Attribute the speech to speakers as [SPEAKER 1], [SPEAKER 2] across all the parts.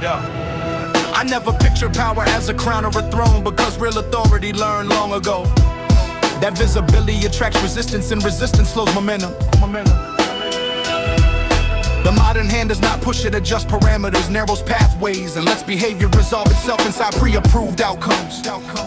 [SPEAKER 1] I never pictured power as a crown or a throne, because real authority learned long ago that visibility attracts resistance, and resistance slows momentum. The modern hand does not push, it adjusts parameters, narrows pathways, and lets behavior resolve itself inside pre-approved outcomes.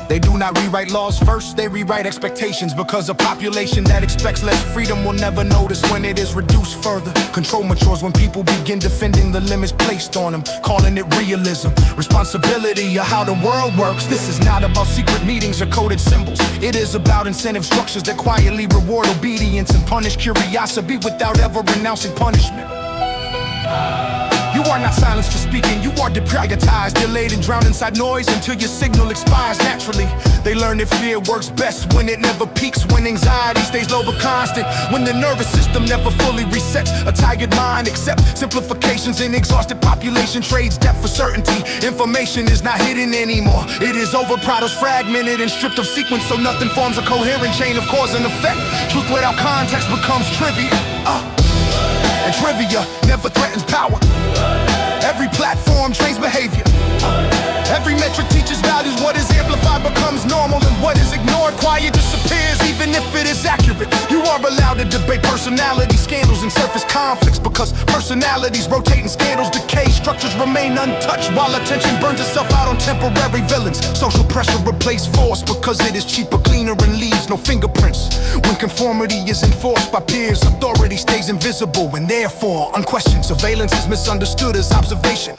[SPEAKER 1] They do not rewrite laws first, they rewrite expectations, because a population that expects less freedom will never notice when it is reduced further. Control matures when people begin defending the limits placed on them, calling it realism. Responsibility of how the world works. This is not about secret meetings or coded symbols. It is about incentive structures that quietly reward obedience and punish curiosity without ever renouncing punishment. You are not silenced for speaking, you are deprioritized, delayed and drowned inside noise until your signal expires naturally. They learn that fear works best when it never peaks, when anxiety stays low but constant, when the nervous system never fully resets. A tired mind accepts simplifications, and exhausted population trades depth for certainty. Information is not hidden anymore, it is overproduced, fragmented and stripped of sequence, so nothing forms a coherent chain of cause and effect. Truth without context becomes trivia. And trivia never threatens power. Every platform trains behavior. Every metric teaches values. What is amplified becomes normal, and what is ignored quiet disappears, even if it is accurate. You are allowed to debate personality scandals and surface conflicts, because personalities rotate and scandals decay. Structures remain untouched while attention burns itself out on temporary villains. Social pressure replaces force because it is cheaper, cleaner, and leaves no fingerprints. When conformity is enforced by peers, authority stays invisible, and therefore unquestioned. Surveillance is misunderstood as observation.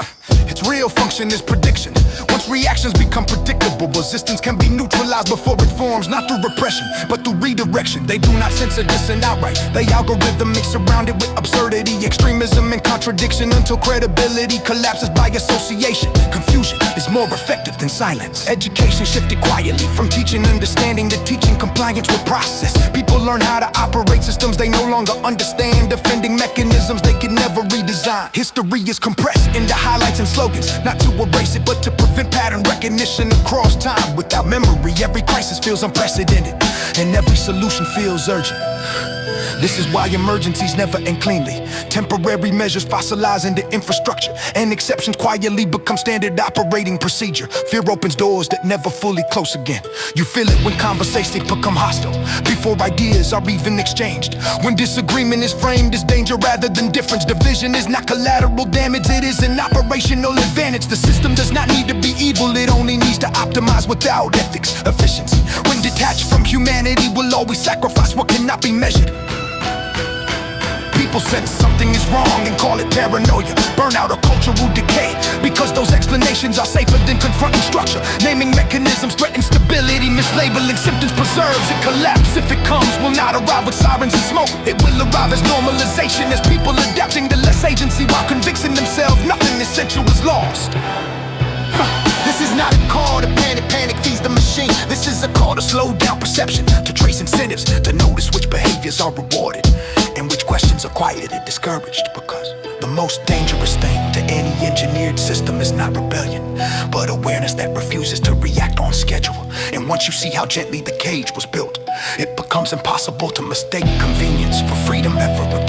[SPEAKER 1] Its real function is prediction. Once reactions become predictable, resistance can be neutralized before it forms, not through repression, but through redirection. They do not censor dissent outright. They algorithmic, surrounded with absurdity, extremism, and contradiction, until credibility collapses by association. Confusion is more effective than silence. Education shifted quietly from teaching understanding to teaching compliance with process. People learn how to operate systems they no longer understand, defending mechanisms they can never redesign. History is compressed into highlights and slogans, not to erase it, but to prevent pattern recognition across time. Without memory, every crisis feels unprecedented, and every solution feels urgent. This is why emergencies never end cleanly. Temporary measures fossilize into infrastructure, and exceptions quietly become standard operating procedure. Fear opens doors that never fully close again. You feel it when conversations become hostile, before ideas are even exchanged. When disagreement is framed as danger rather than difference. Division is not collateral damage, it is an operational advantage. The system does not need to be evil, it only needs to optimize without ethics. Efficiency, when detached from humanity, will always sacrifice what cannot be measured. People sense something is wrong and call it paranoia, burnout, or cultural decay, because those explanations are safer than confronting structure. Naming mechanisms threaten stability, mislabeling symptoms preserves it. Collapse, if it comes, will not arrive with sirens and smoke. It will arrive as normalization, as people adapting to less agency while convincing themselves nothing essential is lost. This is not a call to panic, panic feeds the machine. This is a call to slow down perception, to trace incentives, to notice which behaviors are rewarded and which questions are quieted and discouraged. Because the most dangerous thing to any engineered system is not rebellion, but awareness that refuses to react on schedule. And once you see how gently the cage was built, it becomes impossible to mistake convenience for freedom ever again.